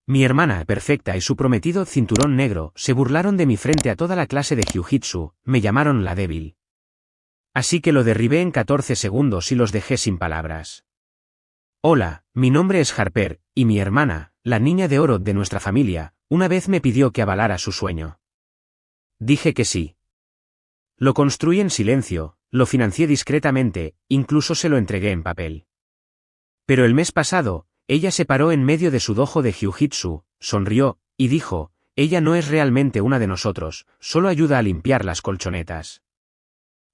Mi hermana perfecta y su prometido cinturón negro se burlaron de mí frente a toda la clase de jiu-jitsu, me llamaron la débil. Así que lo derribé en 14 segundos y los dejé sin palabras. Hola, mi nombre es Harper, y mi hermana, la niña de oro de nuestra familia, una vez me pidió que avalara su sueño. Dije que sí. Lo construí en silencio, lo financié discretamente, incluso se lo entregué en papel. Pero el mes pasado, ella se paró en medio de su dojo de jiu-jitsu, sonrió, y dijo, ella no es realmente una de nosotros, solo ayuda a limpiar las colchonetas.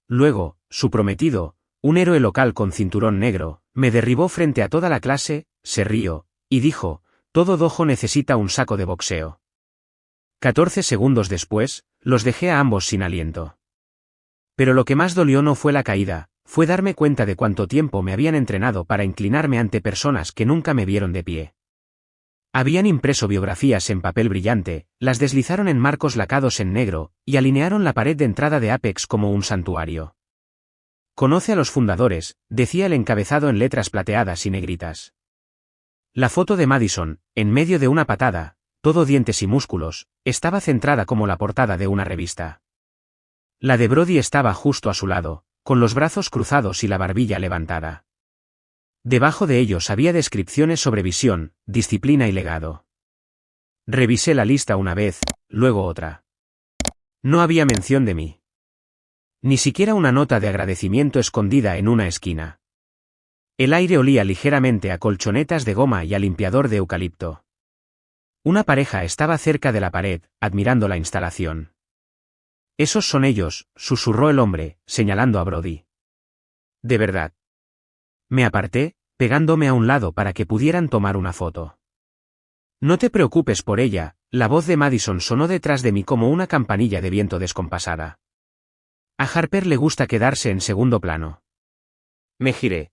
Luego, su prometido, un héroe local con cinturón negro, me derribó frente a toda la clase, se rió, y dijo, todo dojo necesita un saco de boxeo. 14 segundos después, los dejé a ambos sin aliento. Pero lo que más dolió no fue la caída, fue darme cuenta de cuánto tiempo me habían entrenado para inclinarme ante personas que nunca me vieron de pie. Habían impreso biografías en papel brillante, las deslizaron en marcos lacados en negro, y alinearon la pared de entrada de Apex como un santuario. Conoce a los fundadores, decía el encabezado en letras plateadas y negritas. La foto de Madison, en medio de una patada, todo dientes y músculos, estaba centrada como la portada de una revista. La de Brody estaba justo a su lado, con los brazos cruzados y la barbilla levantada. Debajo de ellos había descripciones sobre visión, disciplina y legado. Revisé la lista una vez, luego otra. No había mención de mí. Ni siquiera una nota de agradecimiento escondida en una esquina. El aire olía ligeramente a colchonetas de goma y a limpiador de eucalipto. Una pareja estaba cerca de la pared, admirando la instalación. Esos son ellos, susurró el hombre, señalando a Brody. De verdad. Me aparté, pegándome a un lado para que pudieran tomar una foto. No te preocupes por ella, la voz de Madison sonó detrás de mí como una campanilla de viento descompasada. A Harper le gusta quedarse en segundo plano. Me giré.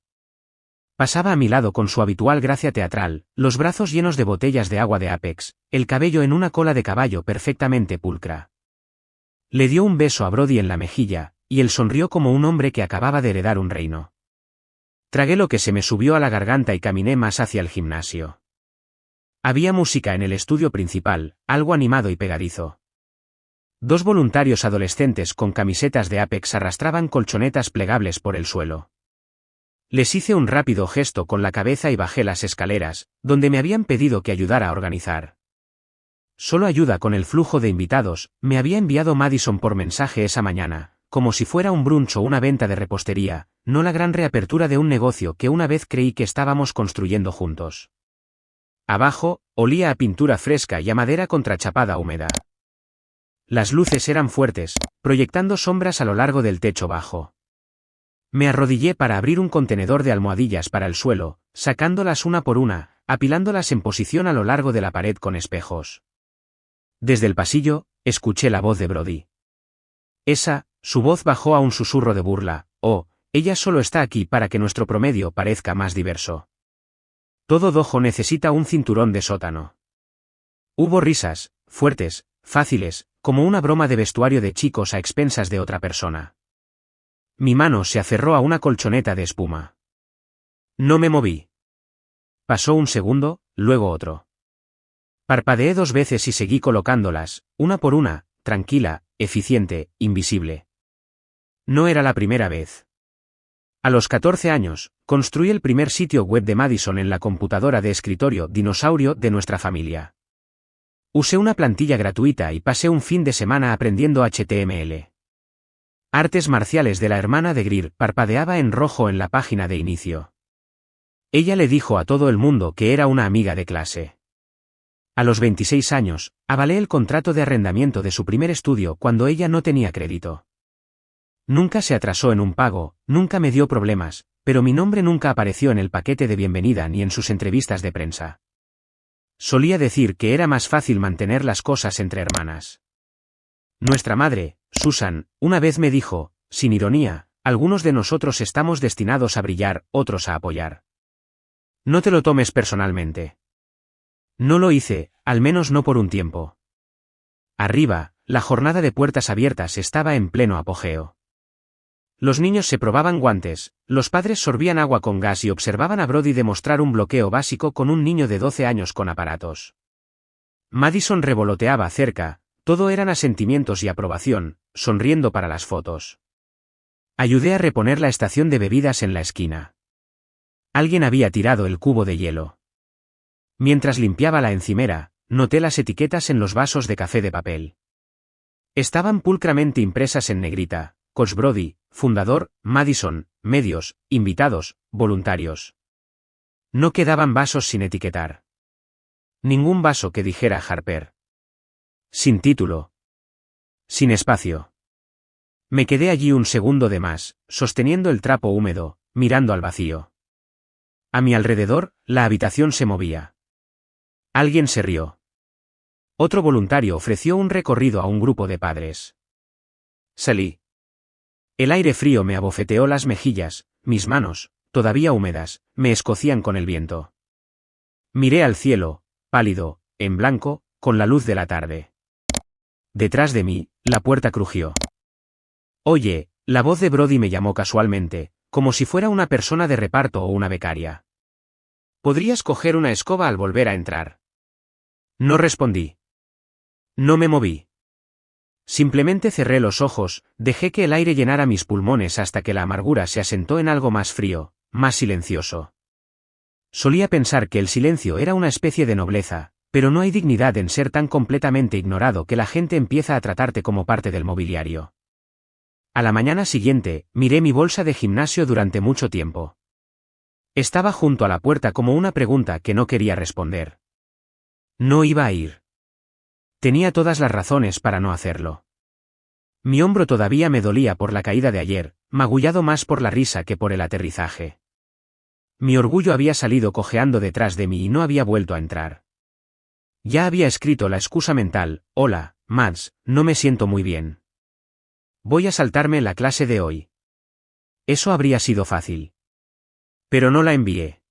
Pasaba a mi lado con su habitual gracia teatral, los brazos llenos de botellas de agua de Apex, el cabello en una cola de caballo perfectamente pulcra. Le dio un beso a Brody en la mejilla, y él sonrió como un hombre que acababa de heredar un reino. Tragué lo que se me subió a la garganta y caminé más hacia el gimnasio. Había música en el estudio principal, algo animado y pegadizo. 2 voluntarios adolescentes con camisetas de Apex arrastraban colchonetas plegables por el suelo. Les hice un rápido gesto con la cabeza y bajé las escaleras, donde me habían pedido que ayudara a organizar. Solo ayuda con el flujo de invitados, me había enviado Madison por mensaje esa mañana, como si fuera un brunch o una venta de repostería, no la gran reapertura de un negocio que una vez creí que estábamos construyendo juntos. Abajo, olía a pintura fresca y a madera contrachapada húmeda. Las luces eran fuertes, proyectando sombras a lo largo del techo bajo. Me arrodillé para abrir un contenedor de almohadillas para el suelo, sacándolas una por una, apilándolas en posición a lo largo de la pared con espejos. Desde el pasillo, escuché la voz de Brody. Su voz bajó a un susurro de burla, ella solo está aquí para que nuestro promedio parezca más diverso. Todo dojo necesita un cinturón de sótano. Hubo risas, fuertes, fáciles, como una broma de vestuario de chicos a expensas de otra persona. Mi mano se aferró a una colchoneta de espuma. No me moví. Pasó un segundo, luego otro. Parpadeé 2 veces y seguí colocándolas, una por una, tranquila, eficiente, invisible. No era la primera vez. A los 14 años, construí el primer sitio web de Madison en la computadora de escritorio dinosaurio de nuestra familia. Usé una plantilla gratuita y pasé un fin de semana aprendiendo HTML. Artes marciales de la hermana de Greer parpadeaba en rojo en la página de inicio. Ella le dijo a todo el mundo que era una amiga de clase. A los 26 años, avalé el contrato de arrendamiento de su primer estudio cuando ella no tenía crédito. Nunca se atrasó en un pago, nunca me dio problemas, pero mi nombre nunca apareció en el paquete de bienvenida ni en sus entrevistas de prensa. Solía decir que era más fácil mantener las cosas entre hermanas. Nuestra madre, Susan, una vez me dijo, sin ironía, algunos de nosotros estamos destinados a brillar, otros a apoyar. No te lo tomes personalmente. No lo hice, al menos no por un tiempo. Arriba, la jornada de puertas abiertas estaba en pleno apogeo. Los niños se probaban guantes, los padres sorbían agua con gas y observaban a Brody demostrar un bloqueo básico con un niño de 12 años con aparatos. Madison revoloteaba cerca, todo eran asentimientos y aprobación, sonriendo para las fotos. Ayudé a reponer la estación de bebidas en la esquina. Alguien había tirado el cubo de hielo. Mientras limpiaba la encimera, noté las etiquetas en los vasos de café de papel. Estaban pulcramente impresas en negrita: Coach Brody, fundador, Madison, medios, invitados, voluntarios. No quedaban vasos sin etiquetar. Ningún vaso que dijera Harper. Sin título. Sin espacio. Me quedé allí un segundo de más, sosteniendo el trapo húmedo, mirando al vacío. A mi alrededor, la habitación se movía. Alguien se rió. Otro voluntario ofreció un recorrido a un grupo de padres. Salí. El aire frío me abofeteó las mejillas, mis manos, todavía húmedas, me escocían con el viento. Miré al cielo, pálido, en blanco, con la luz de la tarde. Detrás de mí, la puerta crujió. Oye, la voz de Brody me llamó casualmente, como si fuera una persona de reparto o una becaria. ¿Podrías coger una escoba al volver a entrar? No respondí. No me moví. Simplemente cerré los ojos, dejé que el aire llenara mis pulmones hasta que la amargura se asentó en algo más frío, más silencioso. Solía pensar que el silencio era una especie de nobleza, pero no hay dignidad en ser tan completamente ignorado que la gente empieza a tratarte como parte del mobiliario. A la mañana siguiente, miré mi bolsa de gimnasio durante mucho tiempo. Estaba junto a la puerta como una pregunta que no quería responder. No iba a ir. Tenía todas las razones para no hacerlo. Mi hombro todavía me dolía por la caída de ayer, magullado más por la risa que por el aterrizaje. Mi orgullo había salido cojeando detrás de mí y no había vuelto a entrar. Ya había escrito la excusa mental: hola, Mads, no me siento muy bien. Voy a saltarme la clase de hoy. Eso habría sido fácil. Pero no la envié.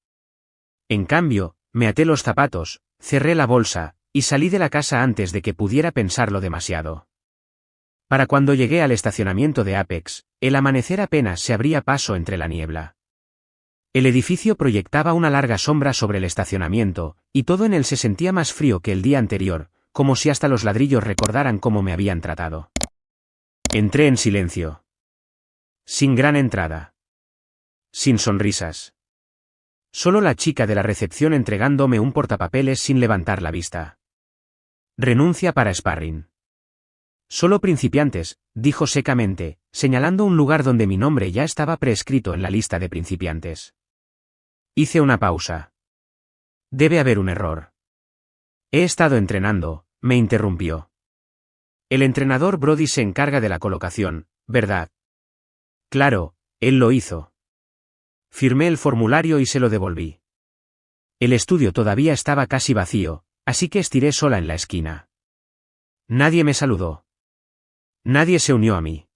En cambio, me até los zapatos, cerré la bolsa, y salí de la casa antes de que pudiera pensarlo demasiado. Para cuando llegué al estacionamiento de Apex, el amanecer apenas se abría paso entre la niebla. El edificio proyectaba una larga sombra sobre el estacionamiento, y todo en él se sentía más frío que el día anterior, como si hasta los ladrillos recordaran cómo me habían tratado. Entré en silencio. Sin gran entrada. Sin sonrisas. Solo la chica de la recepción entregándome un portapapeles sin levantar la vista. Renuncia para sparring. Solo principiantes, dijo secamente, señalando un lugar donde mi nombre ya estaba preescrito en la lista de principiantes. Hice una pausa. Debe haber un error. He estado entrenando, me interrumpió. El entrenador Brody se encarga de la colocación, ¿verdad? Claro, él lo hizo. Firmé el formulario y se lo devolví. El estudio todavía estaba casi vacío, así que estiré sola en la esquina. Nadie me saludó. Nadie se unió a mí.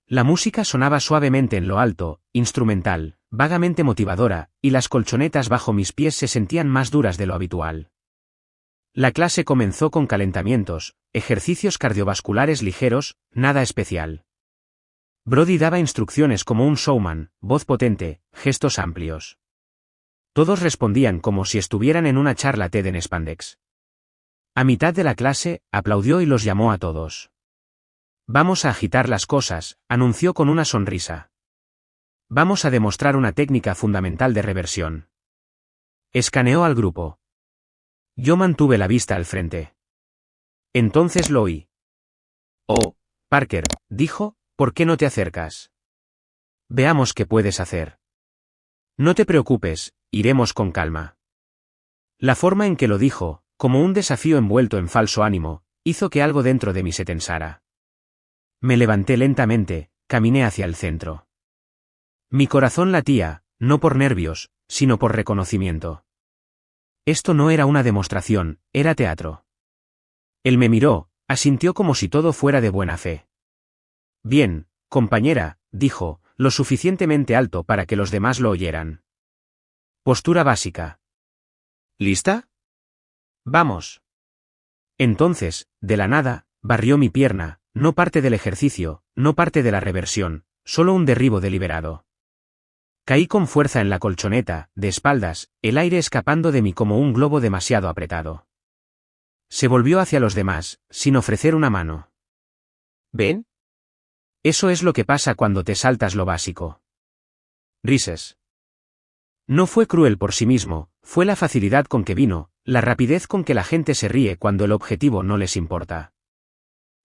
La música sonaba suavemente en lo alto, instrumental, vagamente motivadora, y las colchonetas bajo mis pies se sentían más duras de lo habitual. La clase comenzó con calentamientos, ejercicios cardiovasculares ligeros, nada especial. Brody daba instrucciones como un showman, voz potente, gestos amplios. Todos respondían como si estuvieran en una charla TED en spandex. A mitad de la clase, aplaudió y los llamó a todos. Vamos a agitar las cosas, anunció con una sonrisa. Vamos a demostrar una técnica fundamental de reversión. Escaneó al grupo. Yo mantuve la vista al frente. Entonces lo oí. Oh, Parker, dijo, ¿por qué no te acercas? Veamos qué puedes hacer. No te preocupes, iremos con calma. La forma en que lo dijo, como un desafío envuelto en falso ánimo, hizo que algo dentro de mí se tensara. Me levanté lentamente, caminé hacia el centro. Mi corazón latía, no por nervios, sino por reconocimiento. Esto no era una demostración, era teatro. Él me miró, asintió como si todo fuera de buena fe. Bien, compañera, dijo, lo suficientemente alto para que los demás lo oyeran. Postura básica. ¿Lista? Vamos. Entonces, de la nada, barrió mi pierna, no parte del ejercicio, no parte de la reversión, solo un derribo deliberado. Caí con fuerza en la colchoneta, de espaldas, el aire escapando de mí como un globo demasiado apretado. Se volvió hacia los demás, sin ofrecer una mano. ¿Ven? Eso es lo que pasa cuando te saltas lo básico. Rises. No fue cruel por sí mismo, fue la facilidad con que vino, la rapidez con que la gente se ríe cuando el objetivo no les importa.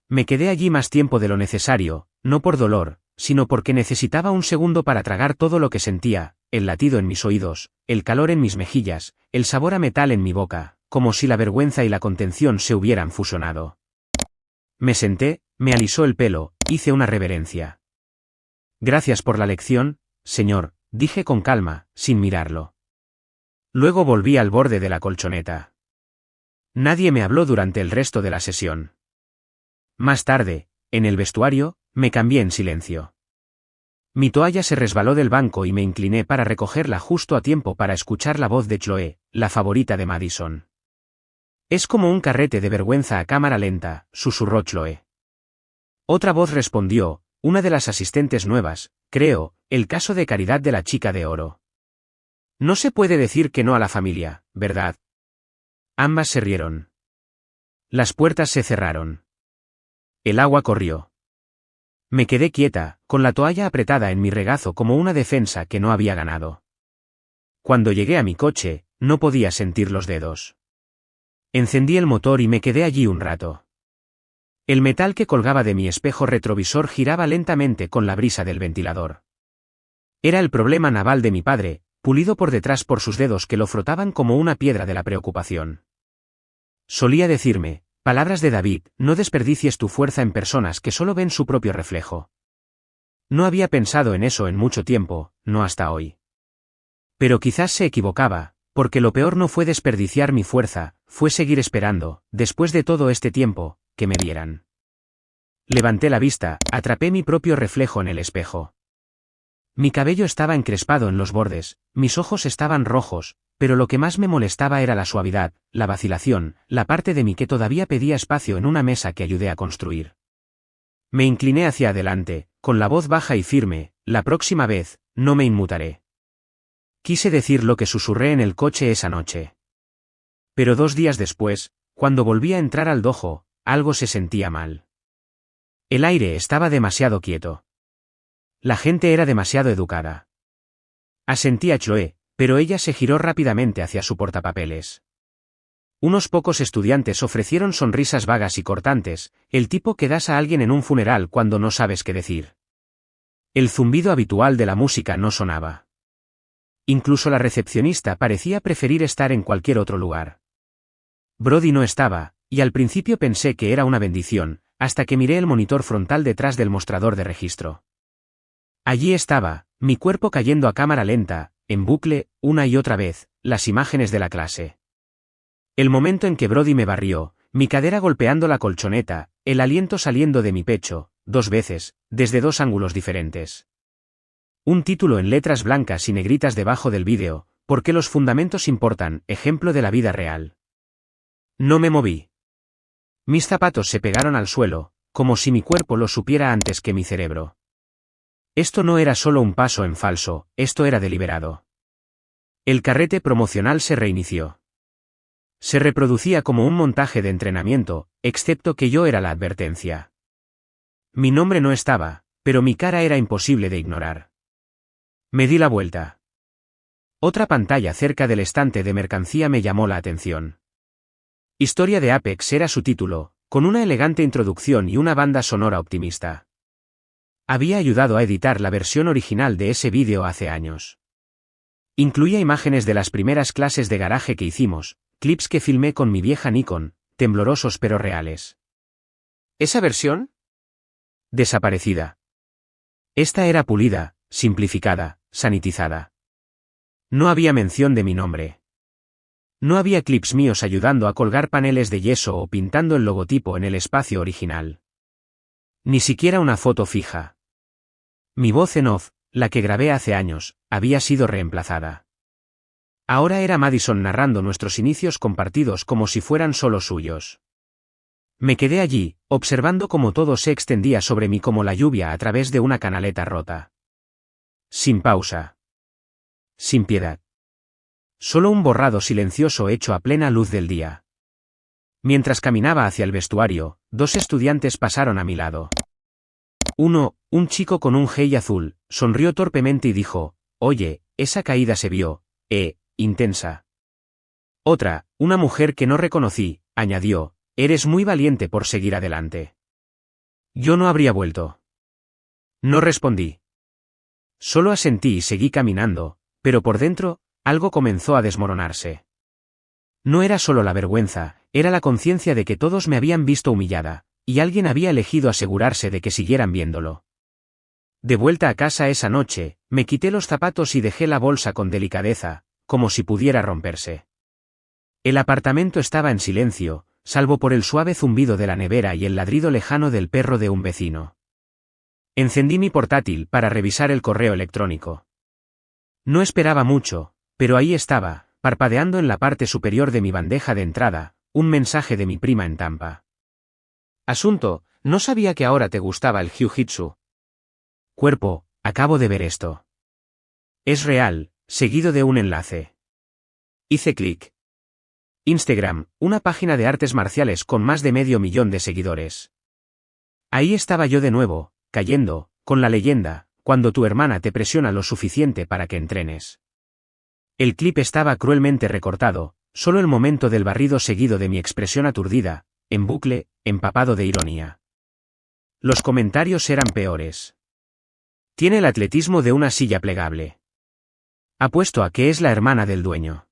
Me quedé allí más tiempo de lo necesario, no por dolor, sino porque necesitaba un segundo para tragar todo lo que sentía, el latido en mis oídos, el calor en mis mejillas, el sabor a metal en mi boca, como si la vergüenza y la contención se hubieran fusionado. Me senté, me alisó el pelo, hice una reverencia. Gracias por la lección, señor, dije con calma, sin mirarlo. Luego volví al borde de la colchoneta. Nadie me habló durante el resto de la sesión. Más tarde, en el vestuario, me cambié en silencio. Mi toalla se resbaló del banco y me incliné para recogerla justo a tiempo para escuchar la voz de Chloe, la favorita de Madison. Es como un carrete de vergüenza a cámara lenta, susurró Chloe. Otra voz respondió, una de las asistentes nuevas, creo, el caso de caridad de la chica de oro. No se puede decir que no a la familia, ¿verdad? Ambas se rieron. Las puertas se cerraron. El agua corrió. Me quedé quieta, con la toalla apretada en mi regazo como una defensa que no había ganado. Cuando llegué a mi coche, no podía sentir los dedos. Encendí el motor y me quedé allí un rato. El metal que colgaba de mi espejo retrovisor giraba lentamente con la brisa del ventilador. Era el problema naval de mi padre, pulido por detrás por sus dedos que lo frotaban como una piedra de la preocupación. Solía decirme, palabras de David, no desperdicies tu fuerza en personas que solo ven su propio reflejo. No había pensado en eso en mucho tiempo, no hasta hoy. Pero quizás se equivocaba, porque lo peor no fue desperdiciar mi fuerza, fue seguir esperando, después de todo este tiempo, que me vieran. Levanté la vista, atrapé mi propio reflejo en el espejo. Mi cabello estaba encrespado en los bordes, mis ojos estaban rojos, pero lo que más me molestaba era la suavidad, la vacilación, la parte de mí que todavía pedía espacio en una mesa que ayudé a construir. Me incliné hacia adelante, con la voz baja y firme, la próxima vez, no me inmutaré. Quise decir lo que susurré en el coche esa noche. Pero 2 días después, cuando volví a entrar al dojo, algo se sentía mal. El aire estaba demasiado quieto. La gente era demasiado educada. Asentí a Chloe, pero ella se giró rápidamente hacia su portapapeles. Unos pocos estudiantes ofrecieron sonrisas vagas y cortantes, el tipo que das a alguien en un funeral cuando no sabes qué decir. El zumbido habitual de la música no sonaba. Incluso la recepcionista parecía preferir estar en cualquier otro lugar. Brody no estaba, y al principio pensé que era una bendición, hasta que miré el monitor frontal detrás del mostrador de registro. Allí estaba, mi cuerpo cayendo a cámara lenta, en bucle, una y otra vez, las imágenes de la clase. El momento en que Brody me barrió, mi cadera golpeando la colchoneta, el aliento saliendo de mi pecho, 2 veces, desde 2 ángulos diferentes. Un título en letras blancas y negritas debajo del vídeo, ¿por qué los fundamentos importan? Ejemplo de la vida real. No me moví. Mis zapatos se pegaron al suelo, como si mi cuerpo lo supiera antes que mi cerebro. Esto no era solo un paso en falso, esto era deliberado. El carrete promocional se reinició. Se reproducía como un montaje de entrenamiento, excepto que yo era la advertencia. Mi nombre no estaba, pero mi cara era imposible de ignorar. Me di la vuelta. Otra pantalla cerca del estante de mercancía me llamó la atención. Historia de Apex era su título, con una elegante introducción y una banda sonora optimista. Había ayudado a editar la versión original de ese vídeo hace años. Incluía imágenes de las primeras clases de garaje que hicimos, clips que filmé con mi vieja Nikon, temblorosos pero reales. ¿Esa versión? Desaparecida. Esta era pulida, simplificada, sanitizada. No había mención de mi nombre. No había clips míos ayudando a colgar paneles de yeso o pintando el logotipo en el espacio original. Ni siquiera una foto fija. Mi voz en off, la que grabé hace años, había sido reemplazada. Ahora era Madison narrando nuestros inicios compartidos como si fueran solo suyos. Me quedé allí, observando cómo todo se extendía sobre mí como la lluvia a través de una canaleta rota. Sin pausa. Sin piedad. Solo un borrado silencioso hecho a plena luz del día. Mientras caminaba hacia el vestuario, 2 estudiantes pasaron a mi lado. Uno, un chico con un jersey azul, sonrió torpemente y dijo, «Oye, esa caída se vio, intensa». Otra, una mujer que no reconocí, añadió, «Eres muy valiente por seguir adelante». Yo no habría vuelto. No respondí. Solo asentí y seguí caminando, pero por dentro, algo comenzó a desmoronarse. No era solo la vergüenza, era la conciencia de que todos me habían visto humillada, y alguien había elegido asegurarse de que siguieran viéndolo. De vuelta a casa esa noche, me quité los zapatos y dejé la bolsa con delicadeza, como si pudiera romperse. El apartamento estaba en silencio, salvo por el suave zumbido de la nevera y el ladrido lejano del perro de un vecino. Encendí mi portátil para revisar el correo electrónico. No esperaba mucho, pero ahí estaba, parpadeando en la parte superior de mi bandeja de entrada, un mensaje de mi prima en Tampa. Asunto, no sabía que ahora te gustaba el jiu-jitsu. Cuerpo, acabo de ver esto. Es real, seguido de un enlace. Hice clic. Instagram, una página de artes marciales con más de 500.000 de seguidores. Ahí estaba yo de nuevo, cayendo, con la leyenda, cuando tu hermana te presiona lo suficiente para que entrenes. El clip estaba cruelmente recortado, solo el momento del barrido seguido de mi expresión aturdida, en bucle, empapado de ironía. Los comentarios eran peores. Tiene el atletismo de una silla plegable. Apuesto a que es la hermana del dueño.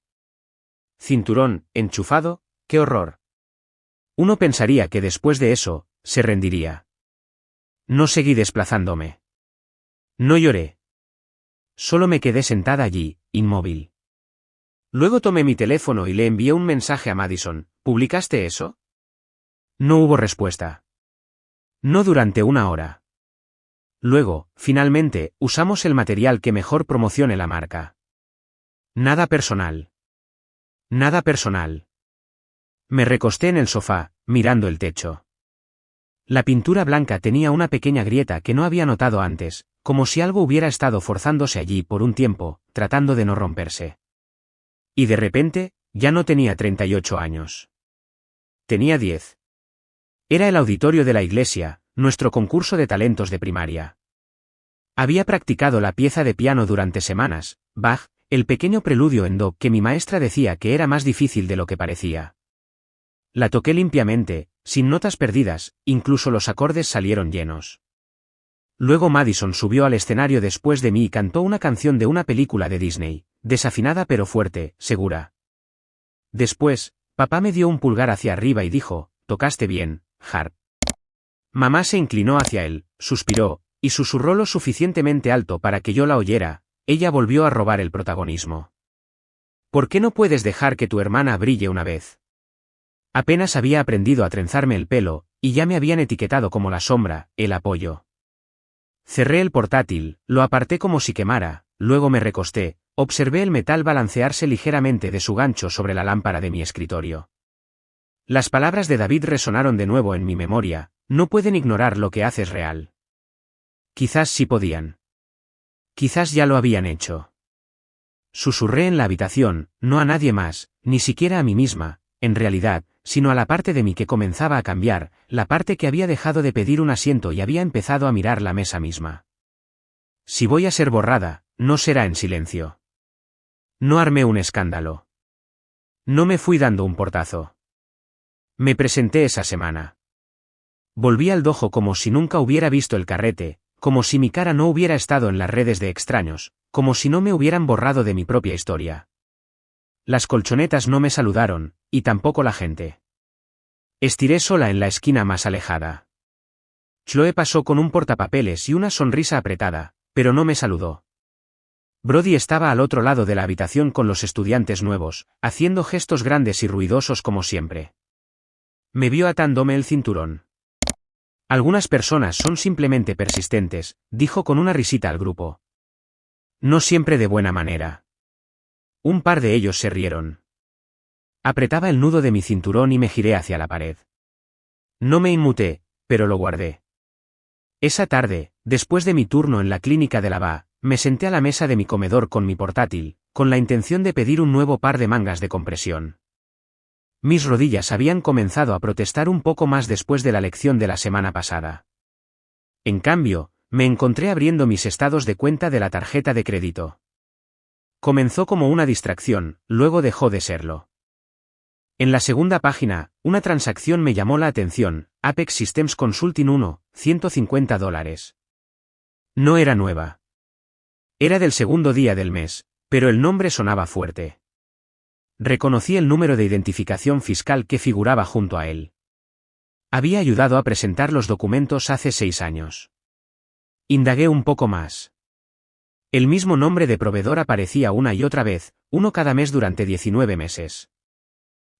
Cinturón, enchufado, qué horror. Uno pensaría que después de eso, se rendiría. No seguí desplazándome. No lloré. Solo me quedé sentada allí, inmóvil. Luego tomé mi teléfono y le envié un mensaje a Madison, ¿publicaste eso? No hubo respuesta. No durante 1 hora. Luego, finalmente, usamos el material que mejor promocione la marca. Nada personal. Nada personal. Me recosté en el sofá, mirando el techo. La pintura blanca tenía una pequeña grieta que no había notado antes, como si algo hubiera estado forzándose allí por un tiempo, tratando de no romperse. Y de repente, ya no tenía 38 años. Tenía 10. Era el auditorio de la iglesia, nuestro concurso de talentos de primaria. Había practicado la pieza de piano durante semanas, Bach, el pequeño preludio en do que mi maestra decía que era más difícil de lo que parecía. La toqué limpiamente, sin notas perdidas, incluso los acordes salieron llenos. Luego Madison subió al escenario después de mí y cantó una canción de una película de Disney, desafinada pero fuerte, segura. Después, papá me dio un pulgar hacia arriba y dijo, «Tocaste bien, Harp». Mamá se inclinó hacia él, suspiró, y susurró lo suficientemente alto para que yo la oyera. Ella volvió a robar el protagonismo. ¿Por qué no puedes dejar que tu hermana brille una vez? Apenas había aprendido a trenzarme el pelo, y ya me habían etiquetado como la sombra, el apoyo. Cerré el portátil, lo aparté como si quemara, luego me recosté, observé el metal balancearse ligeramente de su gancho sobre la lámpara de mi escritorio. Las palabras de David resonaron de nuevo en mi memoria, no pueden ignorar lo que haces real. Quizás sí podían. Quizás ya lo habían hecho. Susurré en la habitación, no a nadie más, ni siquiera a mí misma, en realidad, sino a la parte de mí que comenzaba a cambiar, la parte que había dejado de pedir un asiento y había empezado a mirar la mesa misma. Si voy a ser borrada, no será en silencio. No armé un escándalo. No me fui dando un portazo. Me presenté esa semana. Volví al dojo como si nunca hubiera visto el carrete, como si mi cara no hubiera estado en las redes de extraños, como si no me hubieran borrado de mi propia historia. Las colchonetas no me saludaron, y tampoco la gente. Estiré sola en la esquina más alejada. Chloe pasó con un portapapeles y una sonrisa apretada, pero no me saludó. Brody estaba al otro lado de la habitación con los estudiantes nuevos, haciendo gestos grandes y ruidosos como siempre. Me vio atándome el cinturón. Algunas personas son simplemente persistentes, dijo con una risita al grupo. No siempre de buena manera. Un par de ellos se rieron. Apretaba el nudo de mi cinturón y me giré hacia la pared. No me inmuté, pero lo guardé. Esa tarde, después de mi turno en la clínica de la VA, me senté a la mesa de mi comedor con mi portátil, con la intención de pedir un nuevo par de mangas de compresión. Mis rodillas habían comenzado a protestar un poco más después de la lección de la semana pasada. En cambio, me encontré abriendo mis estados de cuenta de la tarjeta de crédito. Comenzó como una distracción, luego dejó de serlo. En la segunda página, una transacción me llamó la atención, Apex Systems Consulting 1, $150. No era nueva. Era del segundo día del mes, pero el nombre sonaba fuerte. Reconocí el número de identificación fiscal que figuraba junto a él. Había ayudado a presentar los documentos hace 6 años. Indagué un poco más. El mismo nombre de proveedor aparecía una y otra vez, uno cada mes durante 19 meses.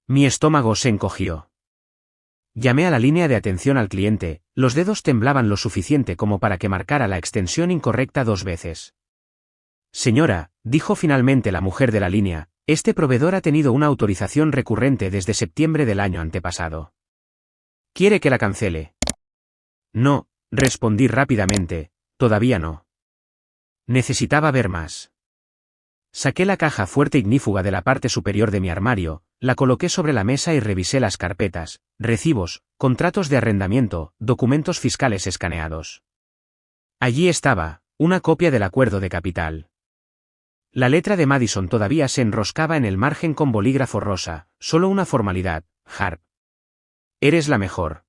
Mi estómago se encogió. Llamé a la línea de atención al cliente, los dedos temblaban lo suficiente como para que marcara la extensión incorrecta 2 veces. Señora, dijo finalmente la mujer de la línea, este proveedor ha tenido una autorización recurrente desde septiembre del año antepasado. ¿Quiere que la cancele? No, respondí rápidamente, todavía no. Necesitaba ver más. Saqué la caja fuerte ignífuga de la parte superior de mi armario, la coloqué sobre la mesa y revisé las carpetas, recibos, contratos de arrendamiento, documentos fiscales escaneados. Allí estaba, una copia del acuerdo de capital. La letra de Madison todavía se enroscaba en el margen con bolígrafo rosa, solo una formalidad, Harp. Eres la mejor.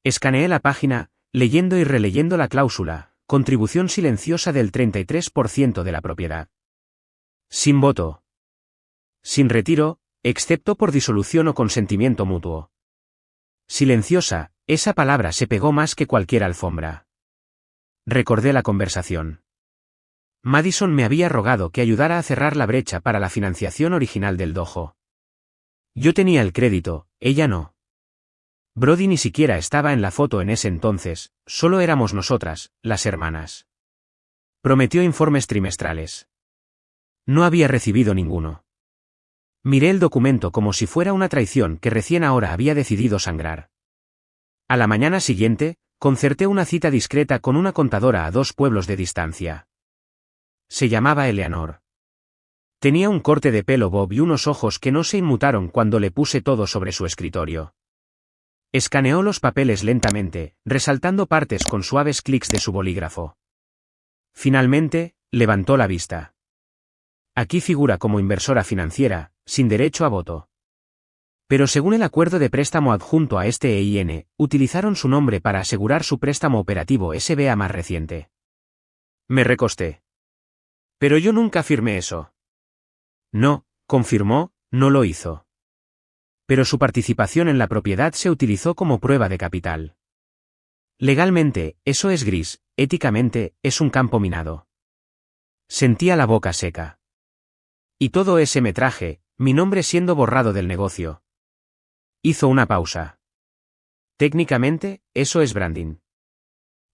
Escaneé la página, leyendo y releyendo la cláusula, contribución silenciosa del 33% de la propiedad. Sin voto. Sin retiro, excepto por disolución o consentimiento mutuo. Silenciosa, esa palabra se pegó más que cualquier alfombra. Recordé la conversación. Madison me había rogado que ayudara a cerrar la brecha para la financiación original del dojo. Yo tenía el crédito, ella no. Brody ni siquiera estaba en la foto en ese entonces, solo éramos nosotras, las hermanas. Prometió informes trimestrales. No había recibido ninguno. Miré el documento como si fuera una traición que recién ahora había decidido sangrar. A la mañana siguiente, concerté una cita discreta con una contadora a 2 pueblos de distancia. Se llamaba Eleanor. Tenía un corte de pelo bob y unos ojos que no se inmutaron cuando le puse todo sobre su escritorio. Escaneó los papeles lentamente, resaltando partes con suaves clics de su bolígrafo. Finalmente, levantó la vista. Aquí figura como inversora financiera, sin derecho a voto. Pero según el acuerdo de préstamo adjunto a este EIN, utilizaron su nombre para asegurar su préstamo operativo SBA más reciente. Me recosté. Pero yo nunca firmé eso. No, confirmó, no lo hizo. Pero su participación en la propiedad se utilizó como prueba de capital. Legalmente, eso es gris, éticamente, es un campo minado. Sentía la boca seca. Y todo ese metraje, mi nombre siendo borrado del negocio. Hizo una pausa. Técnicamente, eso es branding.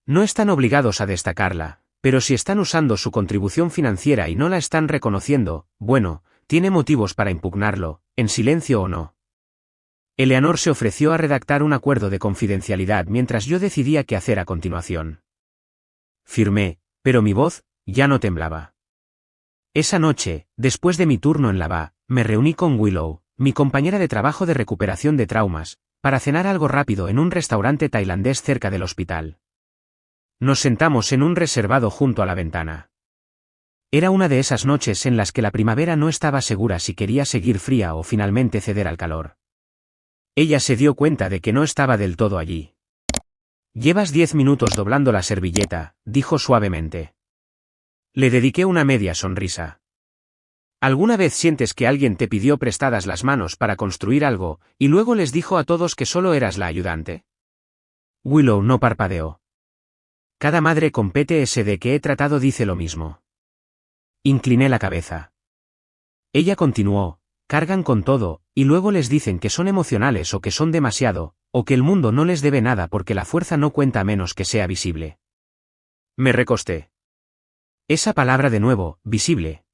No están obligados a destacarla, pero si están usando su contribución financiera y no la están reconociendo, bueno, tiene motivos para impugnarlo, en silencio o no. Eleanor se ofreció a redactar un acuerdo de confidencialidad mientras yo decidía qué hacer a continuación. Firmé, pero mi voz ya no temblaba. Esa noche, después de mi turno en la BA, me reuní con Willow, mi compañera de trabajo de recuperación de traumas, para cenar algo rápido en un restaurante tailandés cerca del hospital. Nos sentamos en un reservado junto a la ventana. Era una de esas noches en las que la primavera no estaba segura si quería seguir fría o finalmente ceder al calor. Ella se dio cuenta de que no estaba del todo allí. Llevas 10 minutos doblando la servilleta, dijo suavemente. Le dediqué una media sonrisa. ¿Alguna vez sientes que alguien te pidió prestadas las manos para construir algo, y luego les dijo a todos que solo eras la ayudante? Willow no parpadeó. Cada madre con PTSD que he tratado dice lo mismo. Incliné la cabeza. Ella continuó, cargan con todo, y luego les dicen que son emocionales o que son demasiado, o que el mundo no les debe nada porque la fuerza no cuenta a menos que sea visible. Me recosté. Esa palabra de nuevo, visible.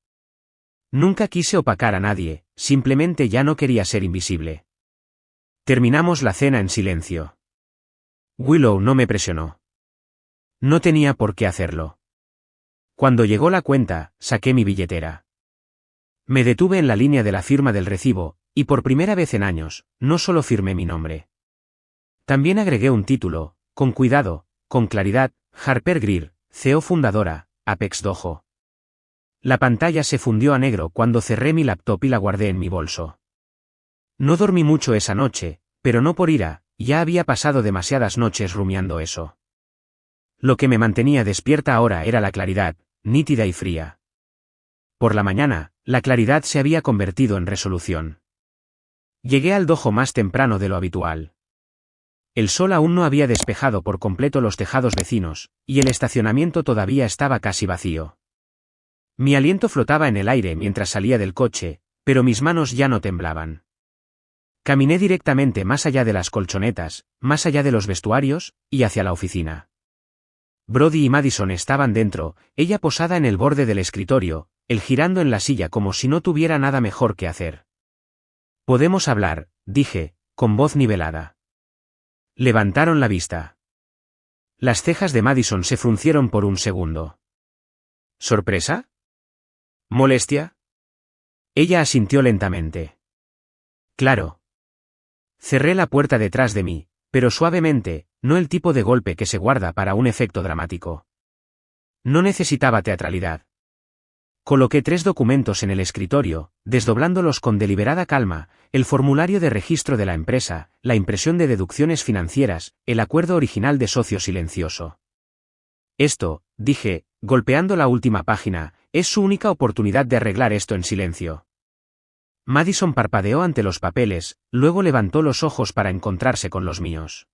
Nunca quise opacar a nadie, simplemente ya no quería ser invisible. Terminamos la cena en silencio. Willow no me presionó. No tenía por qué hacerlo. Cuando llegó la cuenta, saqué mi billetera. Me detuve en la línea de la firma del recibo, Y por primera vez en años, no solo firmé mi nombre. También agregué un título, con cuidado, con claridad, Harper Greer, CEO fundadora, Apex Dojo. La pantalla se fundió a negro cuando cerré mi laptop y la guardé en mi bolso. No dormí mucho esa noche, pero no por ira, ya había pasado demasiadas noches rumiando eso. Lo que me mantenía despierta ahora era la claridad, nítida y fría. Por la mañana, la claridad se había convertido en resolución. Llegué al dojo más temprano de lo habitual. El sol aún no había despejado por completo los tejados vecinos, y el estacionamiento todavía estaba casi vacío. Mi aliento flotaba en el aire mientras salía del coche, pero mis manos ya no temblaban. Caminé directamente más allá de las colchonetas, más allá de los vestuarios, y hacia la oficina. Brody y Madison estaban dentro, ella posada en el borde del escritorio, él girando en la silla como si no tuviera nada mejor que hacer. «Podemos hablar», dije, con voz nivelada. Levantaron la vista. Las cejas de Madison se fruncieron por un segundo. ¿Sorpresa? ¿Molestia? Ella asintió lentamente. Claro. Cerré la puerta detrás de mí, pero suavemente, no el tipo de golpe que se guarda para un efecto dramático. No necesitaba teatralidad. Coloqué 3 documentos en el escritorio, desdoblándolos con deliberada calma, el formulario de registro de la empresa, la impresión de deducciones financieras, el acuerdo original de socio silencioso. Esto, dije, golpeando la última página, es su única oportunidad de arreglar esto en silencio. Madison parpadeó ante los papeles, luego levantó los ojos para encontrarse con los míos.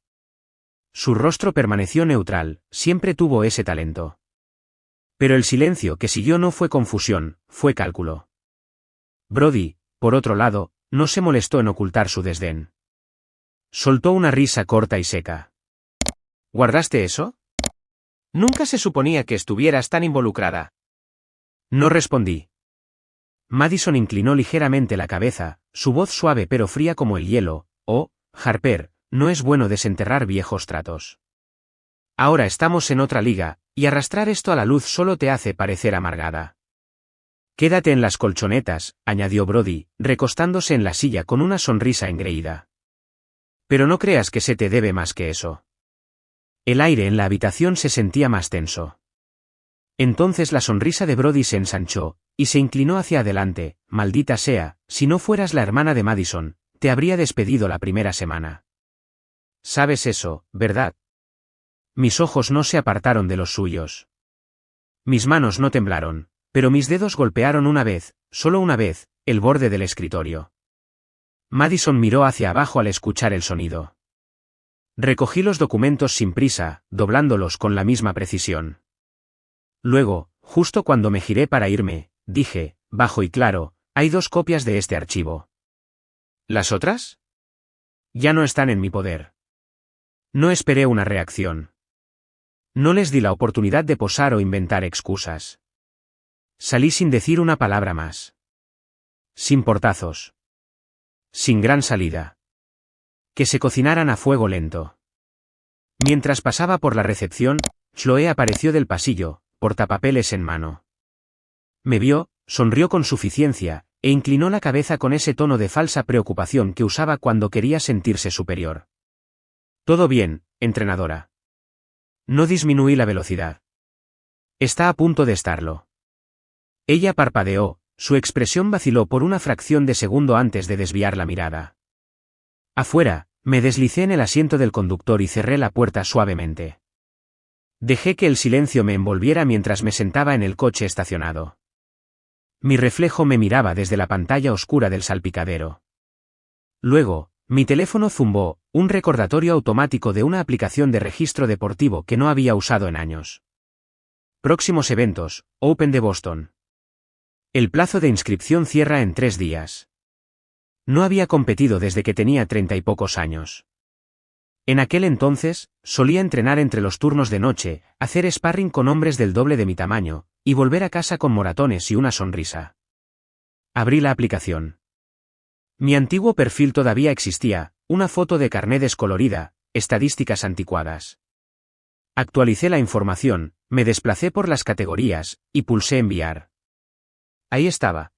Su rostro permaneció neutral, siempre tuvo ese talento. Pero el silencio que siguió no fue confusión, fue cálculo. Brody, por otro lado, no se molestó en ocultar su desdén. Soltó una risa corta y seca. ¿Guardaste eso? Nunca se suponía que estuvieras tan involucrada. No respondí. Madison inclinó ligeramente la cabeza, su voz suave pero fría como el hielo. «Oh, Harper, no es bueno desenterrar viejos tratos. Ahora estamos en otra liga, y arrastrar esto a la luz solo te hace parecer amargada». «Quédate en las colchonetas», añadió Brody, recostándose en la silla con una sonrisa engreída. «Pero no creas que se te debe más que eso». El aire en la habitación se sentía más tenso. Entonces la sonrisa de Brody se ensanchó, y se inclinó hacia adelante. «Maldita sea, si no fueras la hermana de Madison, te habría despedido la primera semana. Sabes eso, ¿verdad?» Mis ojos no se apartaron de los suyos. Mis manos no temblaron, pero mis dedos golpearon una vez, solo una vez, el borde del escritorio. Madison miró hacia abajo al escuchar el sonido. Recogí los documentos sin prisa, doblándolos con la misma precisión. Luego, justo cuando me giré para irme, dije, bajo y claro, «Hay 2 copias de este archivo». «¿Las otras?» «Ya no están en mi poder». No esperé una reacción. No les di la oportunidad de posar o inventar excusas. Salí sin decir una palabra más. Sin portazos. Sin gran salida. Que se cocinaran a fuego lento. Mientras pasaba por la recepción, Chloe apareció del pasillo, portapapeles en mano. Me vio, sonrió con suficiencia, e inclinó la cabeza con ese tono de falsa preocupación que usaba cuando quería sentirse superior. «Todo bien, entrenadora». No disminuí la velocidad. «Está a punto de estarlo». Ella parpadeó, su expresión vaciló por una fracción de segundo antes de desviar la mirada. Afuera, me deslicé en el asiento del conductor y cerré la puerta suavemente. Dejé que el silencio me envolviera mientras me sentaba en el coche estacionado. Mi reflejo me miraba desde la pantalla oscura del salpicadero. Luego, mi teléfono zumbó, un recordatorio automático de una aplicación de registro deportivo que no había usado en años. Próximos eventos, Open de Boston. El plazo de inscripción cierra en 3 días. No había competido desde que tenía 30 y pocos años. En aquel entonces, solía entrenar entre los turnos de noche, hacer sparring con hombres del doble de mi tamaño, y volver a casa con moratones y una sonrisa. Abrí la aplicación. Mi antiguo perfil todavía existía, una foto de carné descolorida, estadísticas anticuadas. Actualicé la información, me desplacé por las categorías, y pulsé enviar. Ahí estaba.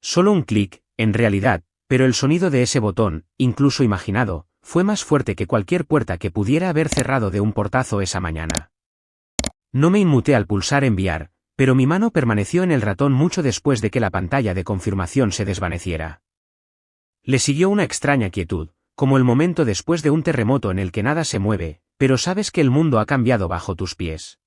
Solo un clic, en realidad, pero el sonido de ese botón, incluso imaginado, fue más fuerte que cualquier puerta que pudiera haber cerrado de un portazo esa mañana. No me inmuté al pulsar enviar, pero mi mano permaneció en el ratón mucho después de que la pantalla de confirmación se desvaneciera. Le siguió una extraña quietud, como el momento después de un terremoto en el que nada se mueve, pero sabes que el mundo ha cambiado bajo tus pies.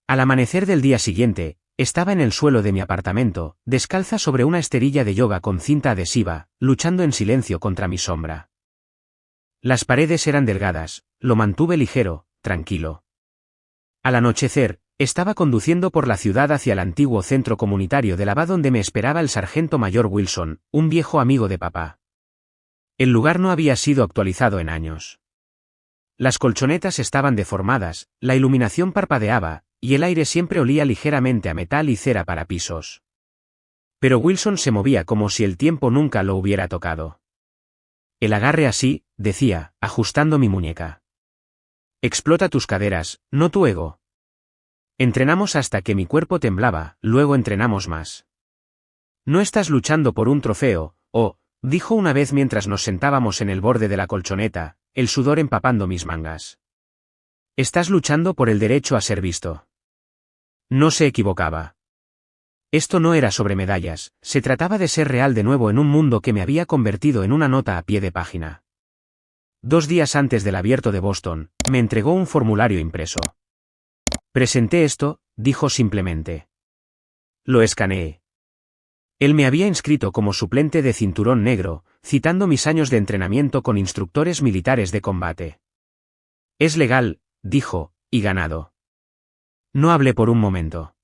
Al amanecer del día siguiente, estaba en el suelo de mi apartamento, descalza sobre una esterilla de yoga con cinta adhesiva, luchando en silencio contra mi sombra. Las paredes eran delgadas, lo mantuve ligero, tranquilo. Al anochecer, estaba conduciendo por la ciudad hacia el antiguo centro comunitario de Lava donde me esperaba el sargento mayor Wilson, un viejo amigo de papá. El lugar no había sido actualizado en años. Las colchonetas estaban deformadas, la iluminación parpadeaba, y el aire siempre olía ligeramente a metal y cera para pisos. Pero Wilson se movía como si el tiempo nunca lo hubiera tocado. El agarre así, decía, ajustando mi muñeca. Explota tus caderas, no tu ego. Entrenamos hasta que mi cuerpo temblaba, luego entrenamos más. No estás luchando por un trofeo, dijo una vez mientras nos sentábamos en el borde de la colchoneta, el sudor empapando mis mangas. Estás luchando por el derecho a ser visto. No se equivocaba. Esto no era sobre medallas, se trataba de ser real de nuevo en un mundo que me había convertido en una nota a pie de página. 2 días antes del abierto de Boston, me entregó un formulario impreso. Presenté esto, dijo simplemente. Lo escaneé. Él me había inscrito como suplente de cinturón negro, citando mis años de entrenamiento con instructores militares de combate. Es legal, dijo, y ganado. No hablé por un momento.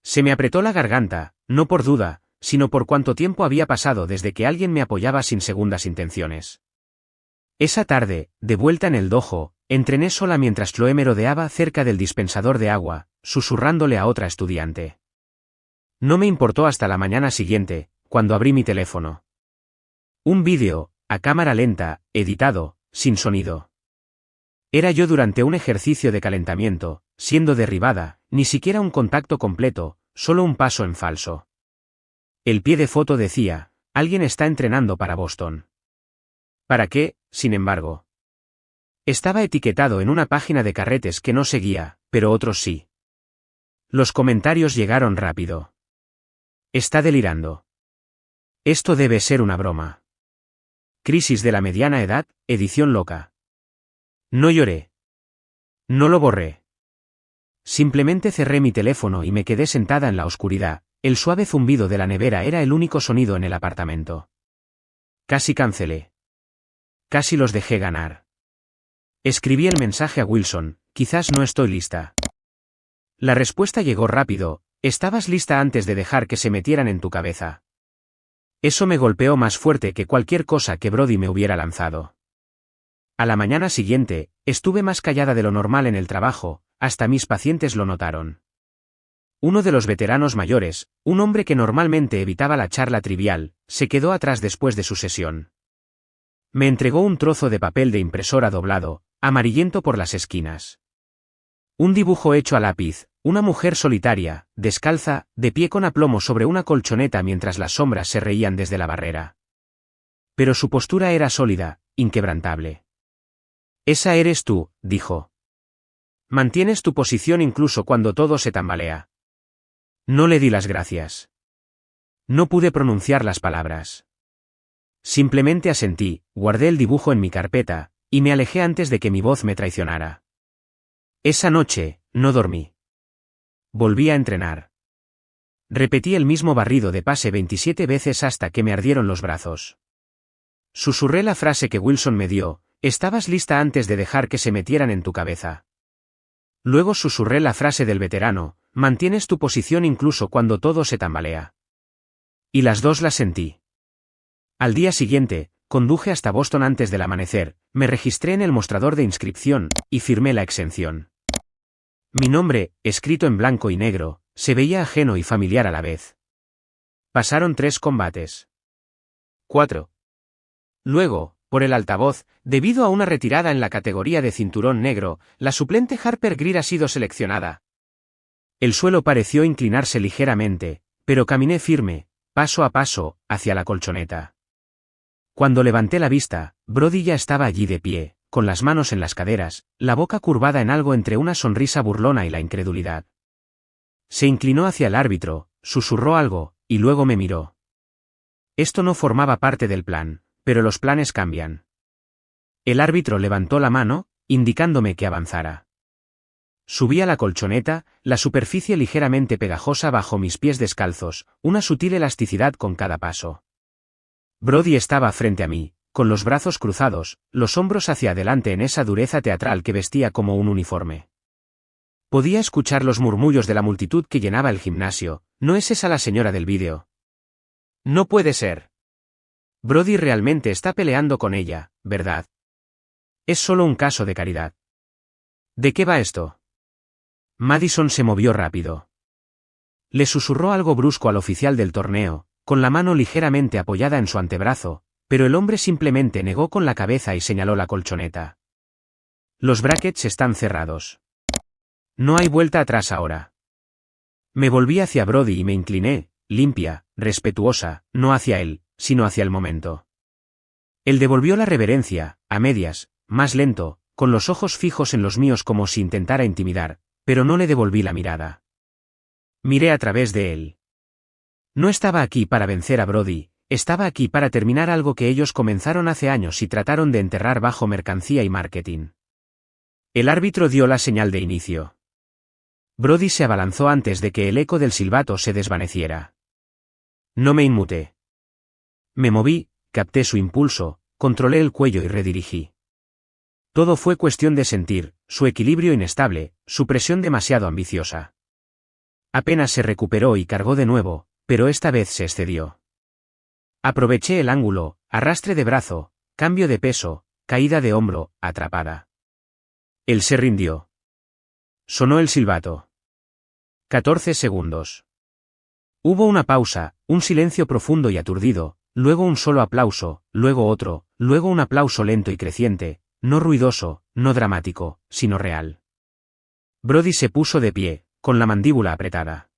Se me apretó la garganta, no por duda, sino por cuánto tiempo había pasado desde que alguien me apoyaba sin segundas intenciones. Esa tarde, de vuelta en el dojo, entrené sola mientras Chloe merodeaba cerca del dispensador de agua, susurrándole a otra estudiante. No me importó hasta la mañana siguiente, cuando abrí mi teléfono. Un vídeo, a cámara lenta, editado, sin sonido. Era yo durante un ejercicio de calentamiento, siendo derribada, ni siquiera un contacto completo, solo un paso en falso. El pie de foto decía, alguien está entrenando para Boston. ¿Para qué, sin embargo? Estaba etiquetado en una página de carretes que no seguía, pero otros sí. Los comentarios llegaron rápido. Está delirando. Esto debe ser una broma. Crisis de la mediana edad, edición loca. No lloré. No lo borré. Simplemente cerré mi teléfono y me quedé sentada en la oscuridad, el suave zumbido de la nevera era el único sonido en el apartamento. Casi cancelé. Casi los dejé ganar. Escribí el mensaje a Wilson, quizás no estoy lista. La respuesta llegó rápido, estabas lista antes de dejar que se metieran en tu cabeza. Eso me golpeó más fuerte que cualquier cosa que Brody me hubiera lanzado. A la mañana siguiente, estuve más callada de lo normal en el trabajo, hasta mis pacientes lo notaron. Uno de los veteranos mayores, un hombre que normalmente evitaba la charla trivial, se quedó atrás después de su sesión. Me entregó un trozo de papel de impresora doblado, amarillento por las esquinas. Un dibujo hecho a lápiz, una mujer solitaria, descalza, de pie con aplomo sobre una colchoneta mientras las sombras se reían desde la barrera. Pero su postura era sólida, inquebrantable. Esa eres tú, dijo. Mantienes tu posición incluso cuando todo se tambalea. No le di las gracias. No pude pronunciar las palabras. Simplemente asentí, guardé el dibujo en mi carpeta, y me alejé antes de que mi voz me traicionara. Esa noche, no dormí. Volví a entrenar. Repetí el mismo barrido de pase 27 veces hasta que me ardieron los brazos. Susurré la frase que Wilson me dio, estabas lista antes de dejar que se metieran en tu cabeza. Luego susurré la frase del veterano, mantienes tu posición incluso cuando todo se tambalea. Y las dos las sentí. Al día siguiente, conduje hasta Boston antes del amanecer, me registré en el mostrador de inscripción, y firmé la exención. Mi nombre, escrito en blanco y negro, se veía ajeno y familiar a la vez. Pasaron 3 combates. 4. Luego, por el altavoz, debido a una retirada en la categoría de cinturón negro, la suplente Harper Greer ha sido seleccionada. El suelo pareció inclinarse ligeramente, pero caminé firme, paso a paso, hacia la colchoneta. Cuando levanté la vista, Brody ya estaba allí de pie, con las manos en las caderas, la boca curvada en algo entre una sonrisa burlona y la incredulidad. Se inclinó hacia el árbitro, susurró algo, y luego me miró. Esto no formaba parte del plan, pero los planes cambian. El árbitro levantó la mano, indicándome que avanzara. Subí a la colchoneta, la superficie ligeramente pegajosa bajo mis pies descalzos, una sutil elasticidad con cada paso. Brody estaba frente a mí, con los brazos cruzados, los hombros hacia adelante en esa dureza teatral que vestía como un uniforme. Podía escuchar los murmullos de la multitud que llenaba el gimnasio. ¿No es esa la señora del vídeo? No puede ser. Brody realmente está peleando con ella, ¿verdad? Es solo un caso de caridad. ¿De qué va esto? Madison se movió rápido. Le susurró algo brusco al oficial del torneo, con la mano ligeramente apoyada en su antebrazo, pero el hombre simplemente negó con la cabeza y señaló la colchoneta. Los brackets están cerrados. No hay vuelta atrás ahora. Me volví hacia Brody y me incliné, limpia, respetuosa, no hacia él, sino hacia el momento. Él devolvió la reverencia, a medias, más lento, con los ojos fijos en los míos como si intentara intimidar, pero no le devolví la mirada. Miré a través de él. No estaba aquí para vencer a Brody, estaba aquí para terminar algo que ellos comenzaron hace años y trataron de enterrar bajo mercancía y marketing. El árbitro dio la señal de inicio. Brody se abalanzó antes de que el eco del silbato se desvaneciera. No me inmuté. Me moví, capté su impulso, controlé el cuello y redirigí. Todo fue cuestión de sentir, su equilibrio inestable, su presión demasiado ambiciosa. Apenas se recuperó y cargó de nuevo, pero esta vez se excedió. Aproveché el ángulo, arrastre de brazo, cambio de peso, caída de hombro, atrapada. Él se rindió. Sonó el silbato. 14 segundos. Hubo una pausa, un silencio profundo y aturdido, luego un solo aplauso, luego otro, luego un aplauso lento y creciente, no ruidoso, no dramático, sino real. Brody se puso de pie, con la mandíbula apretada.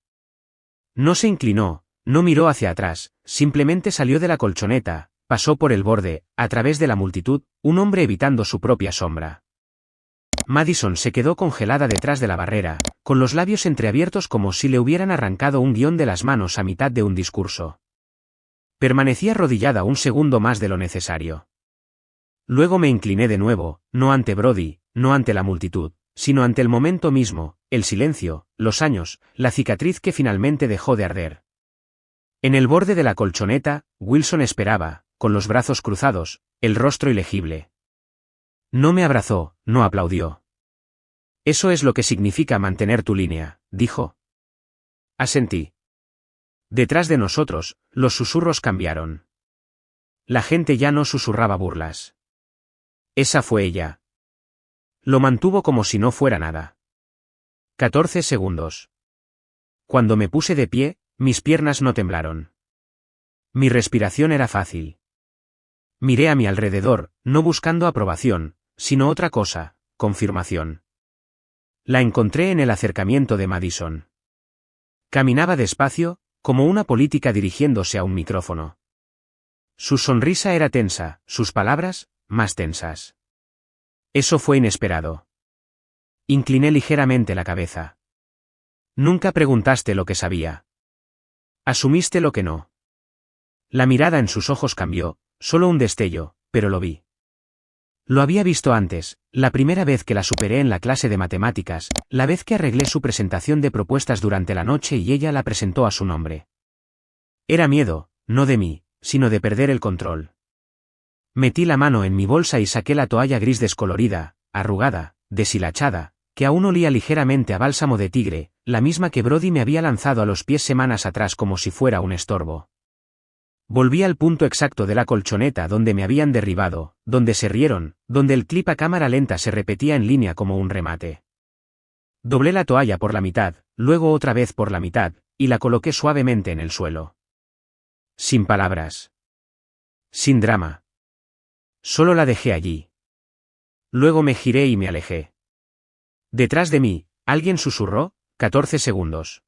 No se inclinó, no miró hacia atrás, simplemente salió de la colchoneta, pasó por el borde, a través de la multitud, un hombre evitando su propia sombra. Madison se quedó congelada detrás de la barrera, con los labios entreabiertos como si le hubieran arrancado un guión de las manos a mitad de un discurso. Permanecí arrodillada un segundo más de lo necesario. Luego me incliné de nuevo, no ante Brody, no ante la multitud, sino ante el momento mismo, el silencio, los años, la cicatriz que finalmente dejó de arder. En el borde de la colchoneta, Wilson esperaba, con los brazos cruzados, el rostro ilegible. No me abrazó, no aplaudió. Eso es lo que significa mantener tu línea, dijo. Asentí. Detrás de nosotros, los susurros cambiaron. La gente ya no susurraba burlas. Esa fue ella. Lo mantuvo como si no fuera nada. 14 segundos. Cuando me puse de pie, mis piernas no temblaron. Mi respiración era fácil. Miré a mi alrededor, no buscando aprobación, sino otra cosa, confirmación. La encontré en el acercamiento de Madison. Caminaba despacio, como una política dirigiéndose a un micrófono. Su sonrisa era tensa, sus palabras, más tensas. Eso fue inesperado. Incliné ligeramente la cabeza. Nunca preguntaste lo que sabía. Asumiste lo que no. La mirada en sus ojos cambió, solo un destello, pero lo vi. Lo había visto antes, la primera vez que la superé en la clase de matemáticas, la vez que arreglé su presentación de propuestas durante la noche y ella la presentó a su nombre. Era miedo, no de mí, sino de perder el control. Metí la mano en mi bolsa y saqué la toalla gris descolorida, arrugada, deshilachada, que aún olía ligeramente a bálsamo de tigre, la misma que Brody me había lanzado a los pies semanas atrás como si fuera un estorbo. Volví al punto exacto de la colchoneta donde me habían derribado, donde se rieron, donde el clip a cámara lenta se repetía en línea como un remate. Doblé la toalla por la mitad, luego otra vez por la mitad, y la coloqué suavemente en el suelo. Sin palabras. Sin drama. Solo la dejé allí. Luego me giré y me alejé. Detrás de mí, alguien susurró, 14 segundos.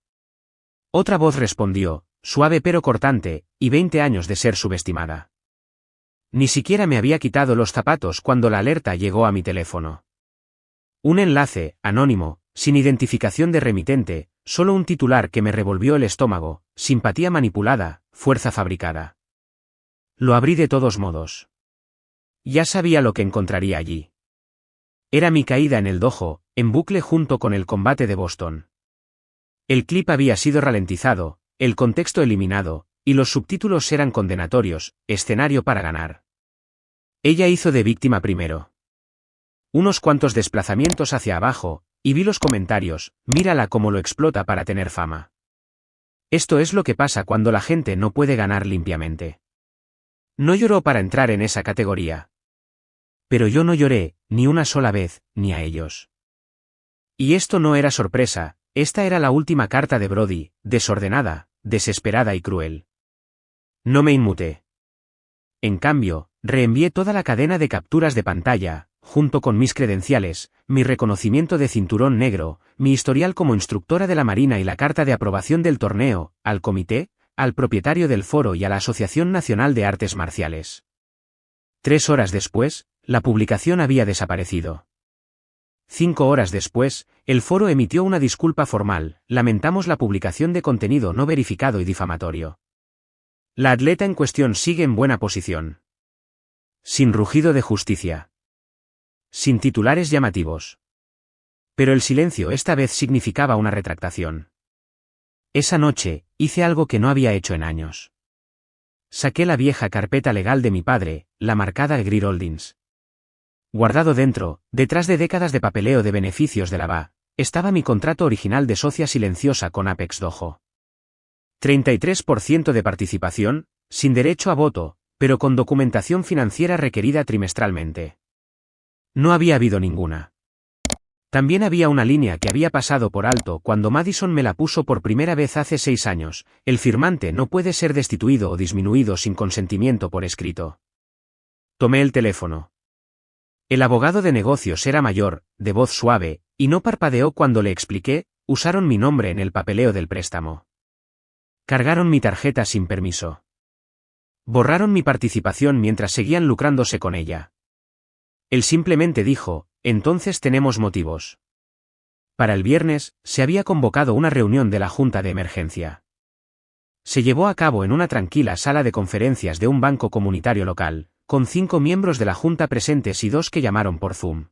Otra voz respondió, suave pero cortante, y 20 años de ser subestimada. Ni siquiera me había quitado los zapatos cuando la alerta llegó a mi teléfono. Un enlace, anónimo, sin identificación de remitente, solo un titular que me revolvió el estómago, simpatía manipulada, fuerza fabricada. Lo abrí de todos modos. Ya sabía lo que encontraría allí. Era mi caída en el dojo, en bucle junto con el combate de Boston. El clip había sido ralentizado, el contexto eliminado, y los subtítulos eran condenatorios, escenario para ganar. Ella hizo de víctima primero. Unos cuantos desplazamientos hacia abajo, y vi los comentarios, mírala cómo lo explota para tener fama. Esto es lo que pasa cuando la gente no puede ganar limpiamente. No lloró para entrar en esa categoría. Pero yo no lloré, ni una sola vez, ni a ellos. Y esto no era sorpresa, esta era la última carta de Brody, desordenada, desesperada y cruel. No me inmuté. En cambio, reenvié toda la cadena de capturas de pantalla, junto con mis credenciales, mi reconocimiento de cinturón negro, mi historial como instructora de la Marina y la carta de aprobación del torneo, al comité, al propietario del foro y a la Asociación Nacional de Artes Marciales. 3 horas después, la publicación había desaparecido. 5 horas después, el foro emitió una disculpa formal, lamentamos la publicación de contenido no verificado y difamatorio. La atleta en cuestión sigue en buena posición. Sin rugido de justicia. Sin titulares llamativos. Pero el silencio esta vez significaba una retractación. Esa noche, hice algo que no había hecho en años. Saqué la vieja carpeta legal de mi padre, la marcada Greer Holdings. Guardado dentro, detrás de décadas de papeleo de beneficios de la BA, estaba mi contrato original de socia silenciosa con Apex Dojo. 33% de participación, sin derecho a voto, pero con documentación financiera requerida trimestralmente. No había habido ninguna. También había una línea que había pasado por alto cuando Madison me la puso por primera vez hace 6 años, el firmante no puede ser destituido o disminuido sin consentimiento por escrito. Tomé el teléfono. El abogado de negocios era mayor, de voz suave, y no parpadeó cuando le expliqué, usaron mi nombre en el papeleo del préstamo. Cargaron mi tarjeta sin permiso. Borraron mi participación mientras seguían lucrándose con ella. Él simplemente dijo, entonces tenemos motivos. Para el viernes, se había convocado una reunión de la Junta de Emergencia. Se llevó a cabo en una tranquila sala de conferencias de un banco comunitario local, con 5 miembros de la Junta presentes y 2 que llamaron por Zoom.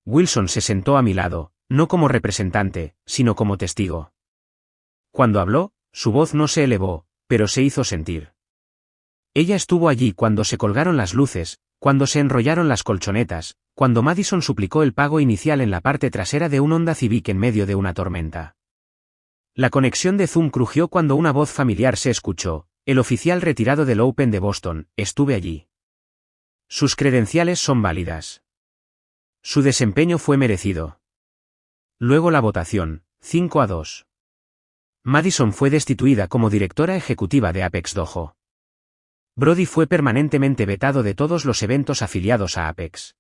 Wilson se sentó a mi lado, no como representante, sino como testigo. Cuando habló, su voz no se elevó, pero se hizo sentir. Ella estuvo allí cuando se colgaron las luces, cuando se enrollaron las colchonetas, cuando Madison suplicó el pago inicial en la parte trasera de un Honda Civic en medio de una tormenta. La conexión de Zoom crujió cuando una voz familiar se escuchó, el oficial retirado del Open de Boston, estuve allí. Sus credenciales son válidas. Su desempeño fue merecido. Luego la votación, 5-2. Madison fue destituida como directora ejecutiva de Apex Dojo. Brody fue permanentemente vetado de todos los eventos afiliados a Apex.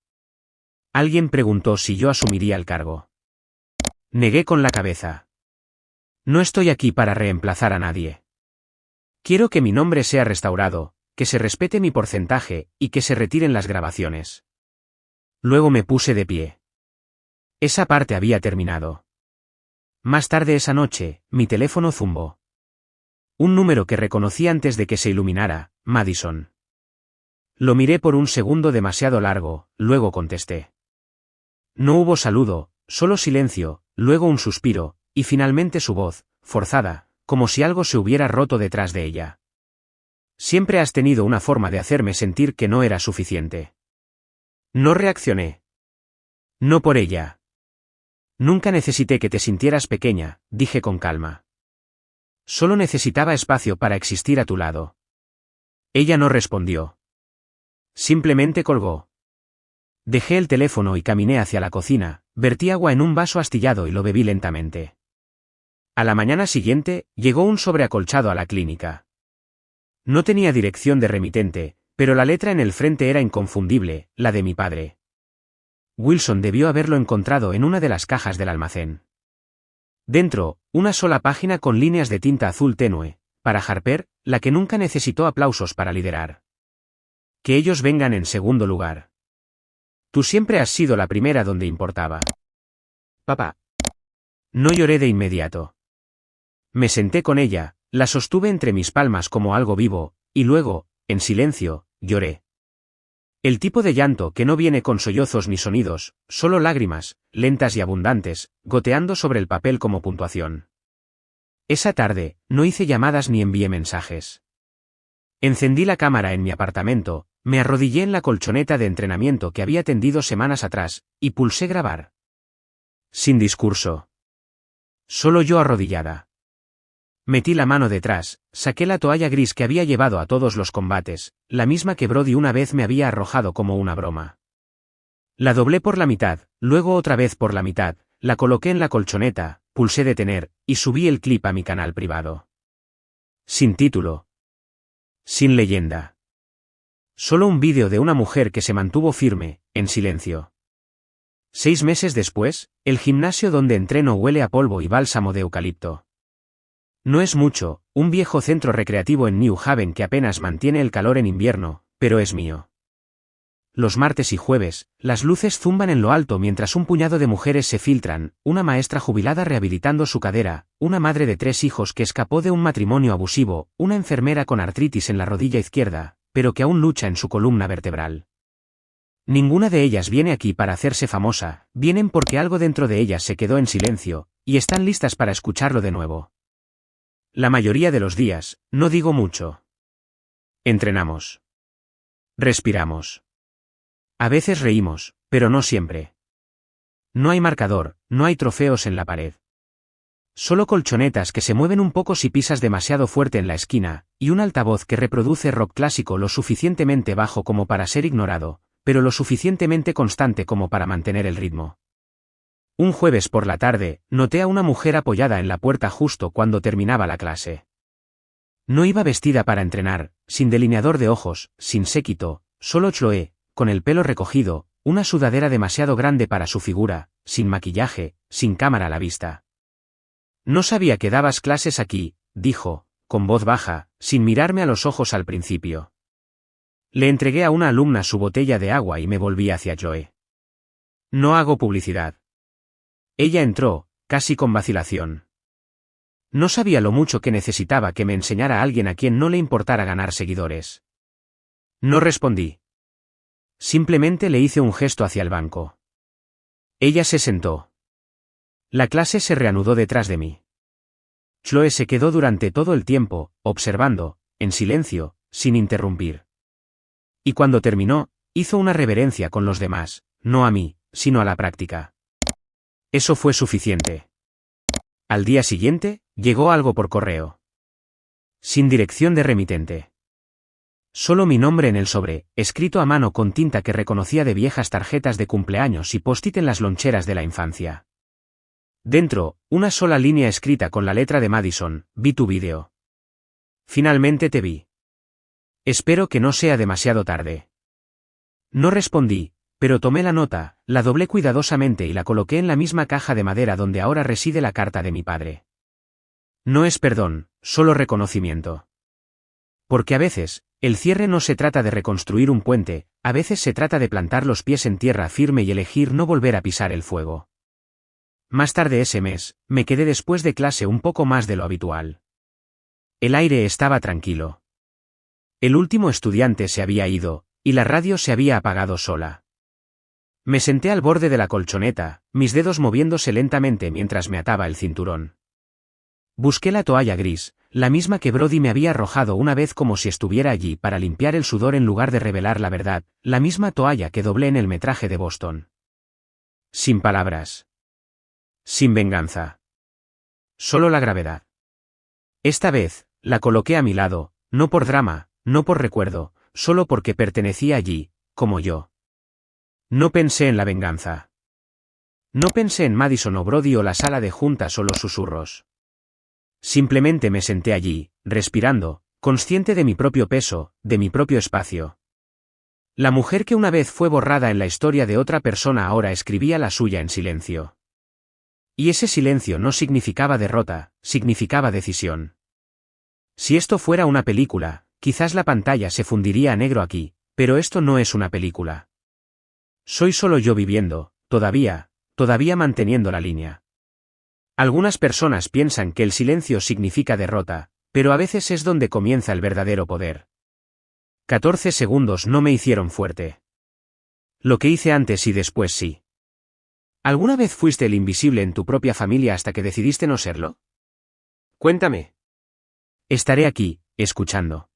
Alguien preguntó si yo asumiría el cargo. Negué con la cabeza. No estoy aquí para reemplazar a nadie. Quiero que mi nombre sea restaurado, que se respete mi porcentaje, y que se retiren las grabaciones. Luego me puse de pie. Esa parte había terminado. Más tarde esa noche, mi teléfono zumbó. Un número que reconocí antes de que se iluminara, Madison. Lo miré por un segundo demasiado largo, luego contesté. No hubo saludo, solo silencio, luego un suspiro, y finalmente su voz, forzada, como si algo se hubiera roto detrás de ella. Siempre has tenido una forma de hacerme sentir que no era suficiente. No reaccioné. No por ella. Nunca necesité que te sintieras pequeña, dije con calma. Solo necesitaba espacio para existir a tu lado. Ella no respondió. Simplemente colgó. Dejé el teléfono y caminé hacia la cocina, vertí agua en un vaso astillado y lo bebí lentamente. A la mañana siguiente, llegó un sobreacolchado a la clínica. No tenía dirección de remitente, pero la letra en el frente era inconfundible, la de mi padre. Wilson debió haberlo encontrado en una de las cajas del almacén. Dentro, una sola página con líneas de tinta azul tenue, para Harper, la que nunca necesitó aplausos para liderar. Que ellos vengan en segundo lugar. Tú siempre has sido la primera donde importaba. Papá. No lloré de inmediato. Me senté con ella, la sostuve entre mis palmas como algo vivo, y luego, en silencio, lloré. El tipo de llanto que no viene con sollozos ni sonidos, solo lágrimas, lentas y abundantes, goteando sobre el papel como puntuación. Esa tarde, no hice llamadas ni envié mensajes. Encendí la cámara en mi apartamento, me arrodillé en la colchoneta de entrenamiento que había tendido semanas atrás, y pulsé grabar. Sin discurso. Solo yo arrodillada. Metí la mano detrás, saqué la toalla gris que había llevado a todos los combates, la misma que Brody una vez me había arrojado como una broma. La doblé por la mitad, luego otra vez por la mitad, la coloqué en la colchoneta, pulsé detener, y subí el clip a mi canal privado. Sin título. Sin leyenda. Solo un vídeo de una mujer que se mantuvo firme, en silencio. 6 meses después, el gimnasio donde entreno huele a polvo y bálsamo de eucalipto. No es mucho, un viejo centro recreativo en New Haven que apenas mantiene el calor en invierno, pero es mío. Los martes y jueves, las luces zumban en lo alto mientras un puñado de mujeres se filtran, una maestra jubilada rehabilitando su cadera, una madre de 3 hijos que escapó de un matrimonio abusivo, una enfermera con artritis en la rodilla izquierda, pero que aún lucha en su columna vertebral. Ninguna de ellas viene aquí para hacerse famosa, vienen porque algo dentro de ellas se quedó en silencio, y están listas para escucharlo de nuevo. La mayoría de los días, no digo mucho. Entrenamos. Respiramos. A veces reímos, pero no siempre. No hay marcador, no hay trofeos en la pared. Solo colchonetas que se mueven un poco si pisas demasiado fuerte en la esquina, y un altavoz que reproduce rock clásico lo suficientemente bajo como para ser ignorado, pero lo suficientemente constante como para mantener el ritmo. Un jueves por la tarde, noté a una mujer apoyada en la puerta justo cuando terminaba la clase. No iba vestida para entrenar, sin delineador de ojos, sin séquito, solo Chloe, con el pelo recogido, una sudadera demasiado grande para su figura, sin maquillaje, sin cámara a la vista. No sabía que dabas clases aquí, dijo, con voz baja, sin mirarme a los ojos al principio. Le entregué a una alumna su botella de agua y me volví hacia Chloe. No hago publicidad. Ella entró, casi con vacilación. No sabía lo mucho que necesitaba que me enseñara a alguien a quien no le importara ganar seguidores. No respondí. Simplemente le hice un gesto hacia el banco. Ella se sentó. La clase se reanudó detrás de mí. Chloe se quedó durante todo el tiempo, observando, en silencio, sin interrumpir. Y cuando terminó, hizo una reverencia con los demás, no a mí, sino a la práctica. Eso fue suficiente. Al día siguiente, llegó algo por correo. Sin dirección de remitente. Solo mi nombre en el sobre, escrito a mano con tinta que reconocía de viejas tarjetas de cumpleaños y post-it en las loncheras de la infancia. Dentro, una sola línea escrita con la letra de Madison: vi tu vídeo. Finalmente te vi. Espero que no sea demasiado tarde. No respondí, pero tomé la nota, la doblé cuidadosamente y la coloqué en la misma caja de madera donde ahora reside la carta de mi padre. No es perdón, solo reconocimiento. Porque a veces, el cierre no se trata de reconstruir un puente, a veces se trata de plantar los pies en tierra firme y elegir no volver a pisar el fuego. Más tarde ese mes, me quedé después de clase un poco más de lo habitual. El aire estaba tranquilo. El último estudiante se había ido, y la radio se había apagado sola. Me senté al borde de la colchoneta, mis dedos moviéndose lentamente mientras me ataba el cinturón. Busqué la toalla gris, la misma que Brody me había arrojado una vez como si estuviera allí para limpiar el sudor en lugar de revelar la verdad, la misma toalla que doblé en el metraje de Boston. Sin palabras. Sin venganza. Solo la gravedad. Esta vez, la coloqué a mi lado, no por drama, no por recuerdo, solo porque pertenecía allí, como yo. No pensé en la venganza. No pensé en Madison o Brody o la sala de juntas o los susurros. Simplemente me senté allí, respirando, consciente de mi propio peso, de mi propio espacio. La mujer que una vez fue borrada en la historia de otra persona ahora escribía la suya en silencio. Y ese silencio no significaba derrota, significaba decisión. Si esto fuera una película, quizás la pantalla se fundiría a negro aquí, Pero esto no es una película. Soy solo yo viviendo, todavía manteniendo la línea. Algunas personas piensan que el silencio significa derrota, pero a veces es donde comienza el verdadero poder. 14 segundos no me hicieron fuerte. Lo que hice antes y después sí. ¿Alguna vez fuiste el invisible en tu propia familia hasta que decidiste no serlo? Cuéntame. Estaré aquí, escuchando.